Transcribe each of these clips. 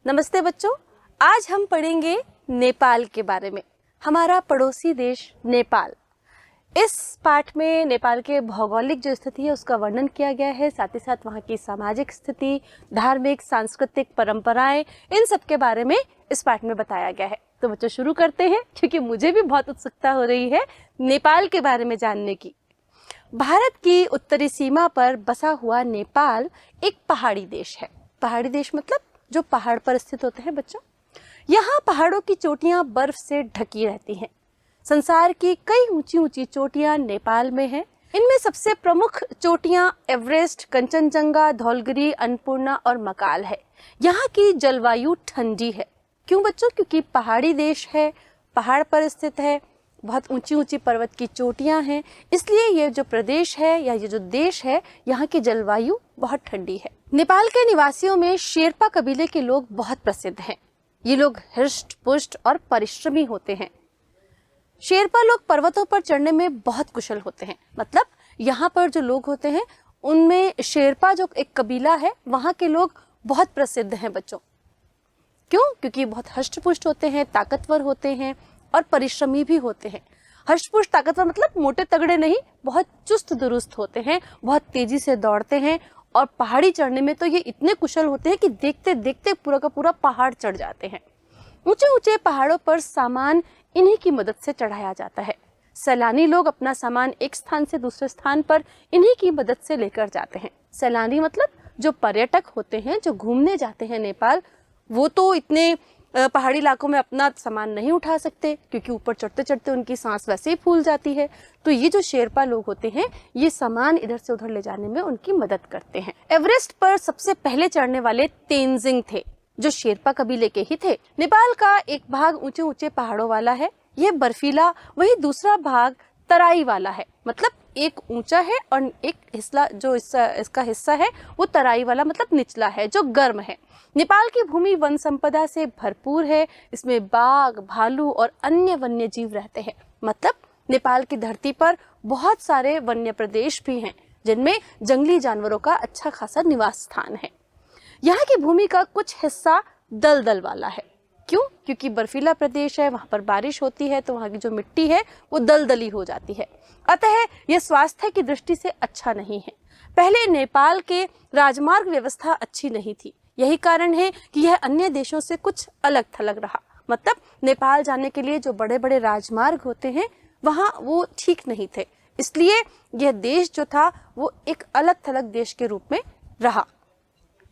नमस्ते बच्चों, आज हम पढ़ेंगे नेपाल के बारे में। हमारा पड़ोसी देश नेपाल। इस पाठ में नेपाल के भौगोलिक जो स्थिति है उसका वर्णन किया गया है, साथ ही साथ वहाँ की सामाजिक स्थिति, धार्मिक, सांस्कृतिक परंपराएं, इन सब के बारे में इस पाठ में बताया गया है। तो बच्चों शुरू करते हैं, क्योंकि मुझे भी बहुत उत्सुकता हो रही है नेपाल के बारे में जानने की। भारत की उत्तरी सीमा पर बसा हुआ नेपाल एक पहाड़ी देश है। पहाड़ी देश मतलब जो पहाड़ पर स्थित होते हैं बच्चों। यहाँ पहाड़ों की चोटियां बर्फ से ढकी रहती हैं। संसार की कई ऊंची ऊंची चोटियां नेपाल में हैं। इनमें सबसे प्रमुख चोटियां एवरेस्ट, कंचनजंगा, धौलगिरी, अन्नपूर्णा और मकाल है। यहाँ की जलवायु ठंडी है। क्यों बच्चों? क्योंकि पहाड़ी देश है, पहाड़ पर स्थित है, बहुत ऊंची ऊंची पर्वत की चोटियां हैं, इसलिए ये जो प्रदेश है या ये जो देश है, यहाँ की जलवायु बहुत ठंडी है। नेपाल के निवासियों में शेरपा कबीले के लोग बहुत प्रसिद्ध हैं। ये लोग हृष्ट पुष्ट और परिश्रमी होते हैं। शेरपा लोग पर्वतों पर चढ़ने में बहुत कुशल होते हैं। मतलब यहाँ पर जो लोग होते हैं उनमें शेरपा जो एक कबीला है, वहाँ के लोग बहुत प्रसिद्ध हैं बच्चों। क्यों? क्योंकि बहुत हृष्ट पुष्ट होते हैं, ताकतवर होते हैं और परिश्रमी भी होते हैं। हृष्ट पुष्ट ताकतवर मतलब मोटे तगड़े नहीं, बहुत चुस्त दुरुस्त होते हैं, बहुत तेजी से दौड़ते हैं और पहाड़ी चढ़ने में तो ये इतने कुशल होते हैं कि देखते देखते पूरा का पूरा पहाड़ चढ़ जाते हैं। ऊंचे ऊंचे पहाड़ों पर सामान इन्हीं की मदद से चढ़ाया जाता है। सैलानी लोग अपना सामान एक स्थान से दूसरे स्थान पर इन्हीं की मदद से लेकर जाते हैं। सैलानी मतलब जो पर्यटक होते हैं, जो घूमने जाते हैं नेपाल, वो तो इतने पहाड़ी इलाकों में अपना सामान नहीं उठा सकते, क्योंकि ऊपर चढ़ते चढ़ते उनकी सांस वैसे ही फूल जाती है। तो ये जो शेरपा लोग होते हैं, ये सामान इधर से उधर ले जाने में उनकी मदद करते हैं। एवरेस्ट पर सबसे पहले चढ़ने वाले तेंजिंग थे, जो शेरपा कबीले के ही थे। नेपाल का एक भाग ऊंचे ऊंचे पहाड़ों वाला है, ये बर्फीला, वही दूसरा भाग तराई वाला है। मतलब एक ऊंचा है और एक हिस्सा जो इसका हिस्सा है वो तराई वाला मतलब निचला है, जो गर्म है। नेपाल की भूमि वन संपदा से भरपूर है। इसमें बाघ, भालू और अन्य वन्य जीव रहते हैं। मतलब नेपाल की धरती पर बहुत सारे वन्य प्रदेश भी हैं, जिनमें जंगली जानवरों का अच्छा खासा निवास स्थान है। यहाँ की भूमि का कुछ हिस्सा दलदल वाला है। क्यों? क्योंकि बर्फीला प्रदेश है, वहाँ पर बारिश होती है तो वहाँ की जो मिट्टी है वो दलदली हो जाती है। अतः यह स्वास्थ्य की दृष्टि से अच्छा नहीं है। पहले नेपाल के राजमार्ग व्यवस्था अच्छी नहीं थी। यही कारण है कि यह अन्य देशों से कुछ अलग थलग रहा। मतलब नेपाल जाने के लिए जो बड़े बड़े राजमार्ग होते हैं वहाँ वो ठीक नहीं थे, इसलिए यह देश जो था वो एक अलग थलग देश के रूप में रहा।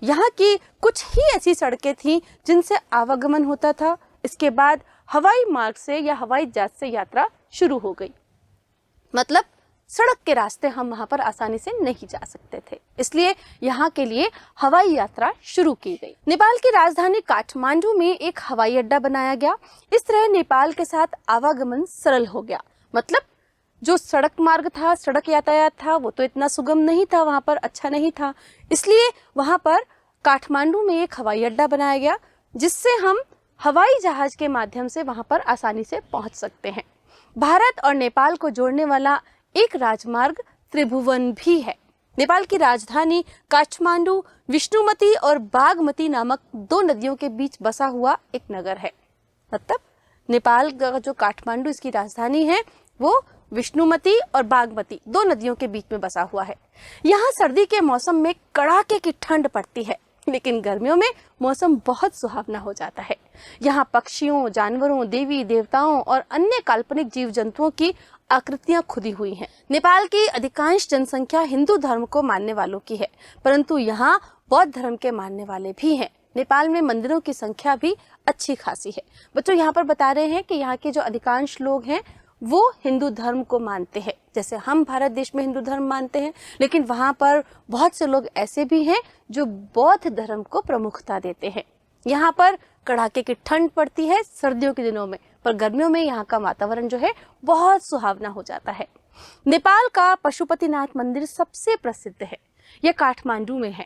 यहाँ की कुछ ही ऐसी सड़कें थीं जिनसे आवागमन होता था। इसके बाद हवाई मार्ग से या हवाई जहाज से यात्रा शुरू हो गई। मतलब सड़क के रास्ते हम वहां पर आसानी से नहीं जा सकते थे, इसलिए यहाँ के लिए हवाई यात्रा शुरू की गई। नेपाल की राजधानी काठमांडू में एक हवाई अड्डा बनाया गया। इस तरह नेपाल के साथ आवागमन सरल हो गया। मतलब जो सड़क मार्ग था, सड़क यातायात था, वो तो इतना सुगम नहीं था, वहां पर अच्छा नहीं था, इसलिए वहां पर काठमांडू में एक हवाई अड्डा बनाया गया, जिससे हम हवाई जहाज के माध्यम से वहां पर आसानी से पहुंच सकते हैं। भारत और नेपाल को जोड़ने वाला एक राजमार्ग त्रिभुवन भी है। नेपाल की राजधानी काठमांडू विष्णुमती और बागमती नामक दो नदियों के बीच बसा हुआ एक नगर है। मतलब नेपाल का जो काठमांडू इसकी राजधानी है वो विष्णुमती और बागमती दो नदियों के बीच में बसा हुआ है। यहाँ सर्दी के मौसम में कड़ाके की ठंड पड़ती है, लेकिन गर्मियों में मौसम बहुत सुहावना हो जाता है। यहाँ पक्षियों, जानवरों, देवी देवताओं और अन्य काल्पनिक जीव जंतुओं की आकृतियां खुदी हुई हैं। नेपाल की अधिकांश जनसंख्या हिंदू धर्म को मानने वालों की है, परंतु यहाँ बौद्ध धर्म के मानने वाले भी हैं। नेपाल में मंदिरों की संख्या भी अच्छी खासी है। बच्चों यहाँ पर बता रहे हैं कि यहाँ के जो अधिकांश लोग हैं वो हिंदू धर्म को मानते हैं। जैसे हम भारत देश में हिंदू धर्म मानते हैं, लेकिन वहाँ पर बहुत से लोग ऐसे भी हैं जो बौद्ध धर्म को प्रमुखता देते हैं। यहाँ पर कड़ाके की ठंड पड़ती है सर्दियों के दिनों में, पर गर्मियों में यहाँ का वातावरण जो है बहुत सुहावना हो जाता है। नेपाल का पशुपतिनाथ मंदिर सबसे प्रसिद्ध है। यह काठमांडू में है।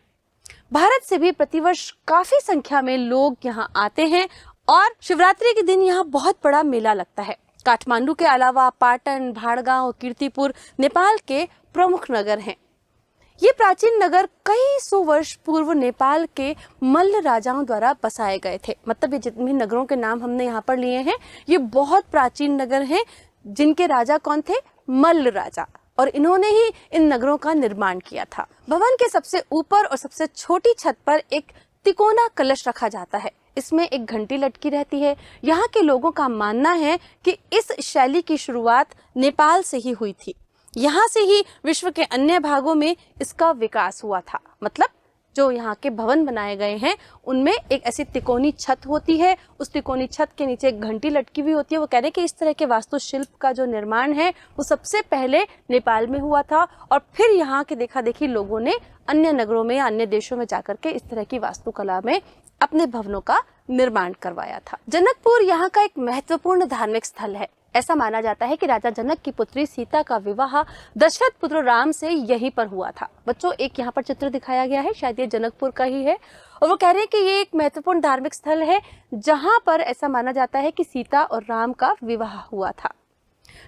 भारत से भी प्रतिवर्ष काफी संख्या में लोग यहाँ आते हैं और शिवरात्रि के दिन यहाँ बहुत बड़ा मेला लगता है। काठमांडू के अलावा पाटन, भाड़गांव, कीर्तिपुर नेपाल के प्रमुख नगर हैं। ये प्राचीन नगर कई सौ वर्ष पूर्व नेपाल के मल्ल राजाओं द्वारा बसाए गए थे। मतलब ये जितने नगरों के नाम हमने यहाँ पर लिए हैं ये बहुत प्राचीन नगर हैं, जिनके राजा कौन थे? मल्ल राजा। और इन्होंने ही इन नगरों का निर्माण किया था। भवन के सबसे ऊपर और सबसे छोटी छत पर एक तिकोना कलश रखा जाता है। इसमें एक घंटी लटकी रहती है। यहाँ के लोगों का मानना है कि इस शैली की शुरुआत नेपाल से ही हुई थी। यहाँ से ही विश्व के अन्य भागों में इसका विकास हुआ था। मतलब जो यहाँ के भवन बनाए गए हैं उनमें एक ऐसी तिकोनी छत होती है, उस तिकोनी छत के नीचे एक घंटी लटकी हुई होती है। वो कह रहे हैं कि इस तरह के वास्तुशिल्प का जो निर्माण है वो सबसे पहले नेपाल में हुआ था और फिर यहाँ के देखा देखी लोगों ने अन्य नगरों में, अन्य देशों में जाकर के इस तरह की वास्तुकला में अपने भवनों का निर्माण करवाया था। जनकपुर यहाँ का एक महत्वपूर्ण धार्मिक स्थल है। ऐसा माना जाता है कि राजा जनक की पुत्री सीता का विवाह दशरथ पुत्र राम से यहीं पर हुआ था। बच्चों, एक यहाँ पर चित्र दिखाया गया है, शायद ये जनकपुर का ही है। और वो कह रहे हैं कि ये एक महत्वपूर्ण धार्मिक स्थल है जहाँ पर ऐसा माना जाता है कि सीता और राम का विवाह हुआ था।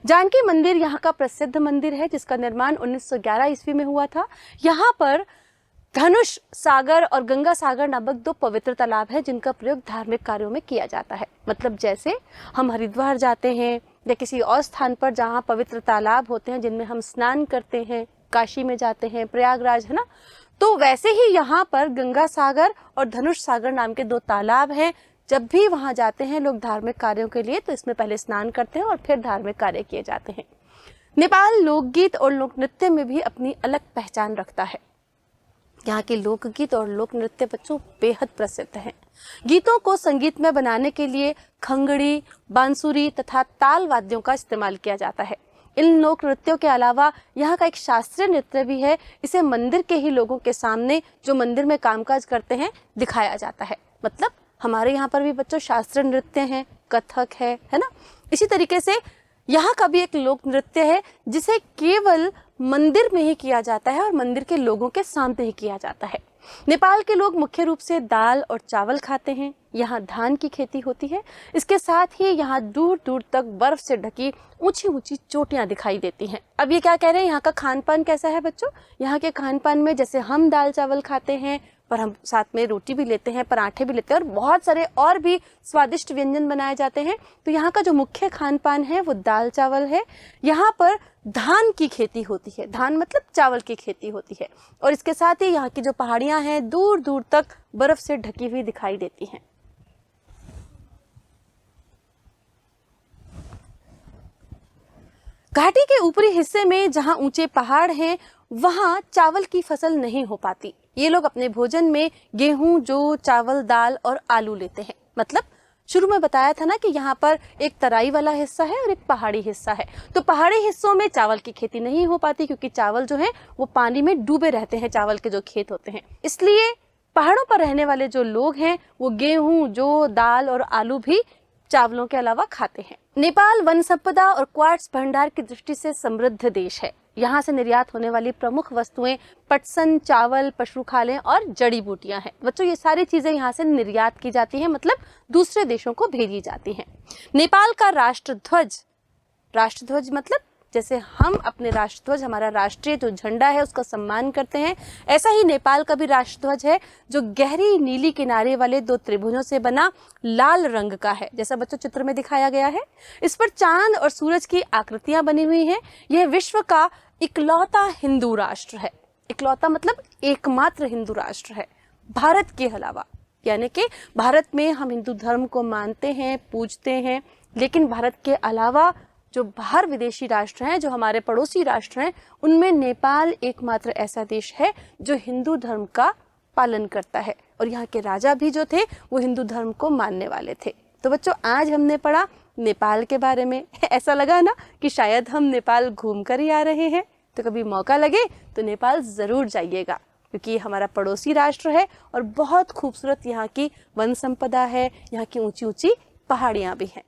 जानकी मंदिर यहाँ का प्रसिद्ध मंदिर है जिसका निर्माण 1911 ईस्वी में हुआ था। यहाँ पर धनुष सागर और गंगा सागर नामक दो पवित्र तालाब है जिनका प्रयोग धार्मिक कार्यों में किया जाता है। मतलब जैसे हम हरिद्वार जाते हैं या किसी और स्थान पर जहाँ पवित्र तालाब होते हैं जिनमें हम स्नान करते हैं, काशी में जाते हैं, प्रयागराज, है ना, तो वैसे ही यहाँ पर गंगा सागर और धनुष सागर नाम के दो तालाब हैं। जब भी वहाँ जाते हैं लोग धार्मिक कार्यों के लिए तो इसमें पहले स्नान करते हैं और फिर धार्मिक कार्य किए जाते हैं। नेपाल लोकगीत और लोक नृत्य में भी अपनी अलग पहचान रखता है। यहाँ के लोकगीत और लोक नृत्य बच्चों बेहद प्रसिद्ध हैं। गीतों को संगीत में बनाने के लिए खंगड़ी, बांसुरी तथा ताल वाद्यों का इस्तेमाल किया जाता है। इन लोक नृत्यों के अलावा यहाँ का एक शास्त्रीय नृत्य भी है। इसे मंदिर के ही लोगों के सामने, जो मंदिर में कामकाज करते हैं, दिखाया जाता है। मतलब हमारे यहाँ पर भी बच्चों शास्त्रीय नृत्य हैं, कथक है ना। इसी तरीके से यहाँ का भी एक लोक नृत्य है जिसे केवल मंदिर में ही किया जाता है और मंदिर के लोगों के सामने ही किया जाता है। नेपाल के लोग मुख्य रूप से दाल और चावल खाते हैं। यहाँ धान की खेती होती है। इसके साथ ही यहाँ दूर दूर तक बर्फ से ढकी ऊंची ऊंची चोटियां दिखाई देती हैं। अब ये क्या कह रहे हैं, यहाँ का खान पान कैसा है बच्चों? यहाँ के खान पान में जैसे हम दाल चावल खाते हैं पर हम साथ में रोटी भी लेते हैं, पराठे भी लेते हैं और बहुत सारे और भी स्वादिष्ट व्यंजन बनाए जाते हैं। तो यहाँ का जो मुख्य खान पान है वो दाल चावल है। यहाँ पर धान की खेती होती है, धान मतलब चावल की खेती होती है। और इसके साथ ही यहाँ की जो पहाड़ियां हैं दूर दूर तक बर्फ से ढकी हुई दिखाई देती हैं। घाटी के ऊपरी हिस्से में जहाँ ऊंचे पहाड़ हैं वहाँ चावल की फसल नहीं हो पाती। ये लोग अपने भोजन में गेहूं, जौ, चावल, दाल और आलू लेते हैं। मतलब शुरू में बताया था ना कि यहाँ पर एक तराई वाला हिस्सा है और एक पहाड़ी हिस्सा है। तो पहाड़ी हिस्सों में चावल की खेती नहीं हो पाती क्योंकि चावल जो है वो पानी में डूबे रहते हैं, चावल के जो खेत होते हैं। इसलिए पहाड़ों पर रहने वाले जो लोग हैं वो गेहूं, जौ, दाल और आलू भी चावलों के अलावा खाते हैं। नेपाल वन संपदा और क्वार्ट्ज भंडार की दृष्टि से समृद्ध देश है। यहाँ से निर्यात होने वाली प्रमुख वस्तुएं पटसन, चावल, पशु खालें और जड़ी बूटियां हैं। बच्चों, ये सारी चीजें यहाँ से निर्यात की जाती हैं, मतलब दूसरे देशों को भेजी जाती हैं। नेपाल का राष्ट्रध्वज मतलब जैसे हम अपने राष्ट्रध्वज, हमारा राष्ट्रीय जो झंडा है उसका सम्मान करते हैं, ऐसा ही नेपाल का भी राष्ट्रध्वज है जो गहरी नीली किनारे वाले दो त्रिभुजों से बना लाल रंग का है, जैसा बच्चों चित्र में दिखाया गया है। इस पर चांद और सूरज की आकृतियां बनी हुई हैं। यह विश्व का इकलौता हिंदू राष्ट्र है। इकलौता मतलब एकमात्र हिंदू राष्ट्र है भारत के अलावा। यानी कि भारत में हम हिंदू धर्म को मानते हैं, पूजते हैं, लेकिन भारत के अलावा जो बाहर विदेशी राष्ट्र हैं, जो हमारे पड़ोसी राष्ट्र हैं, उनमें नेपाल एकमात्र ऐसा देश है जो हिंदू धर्म का पालन करता है। और यहाँ के राजा भी जो थे वो हिंदू धर्म को मानने वाले थे। तो बच्चों, आज हमने पढ़ा नेपाल के बारे में। ऐसा लगा ना कि शायद हम नेपाल घूम कर ही आ रहे हैं। तो कभी मौका लगे तो नेपाल ज़रूर जाइएगा क्योंकि ये हमारा पड़ोसी राष्ट्र है और बहुत खूबसूरत यहाँ की वन संपदा है, यहाँ की ऊंची ऊंची पहाड़ियाँ भी हैं।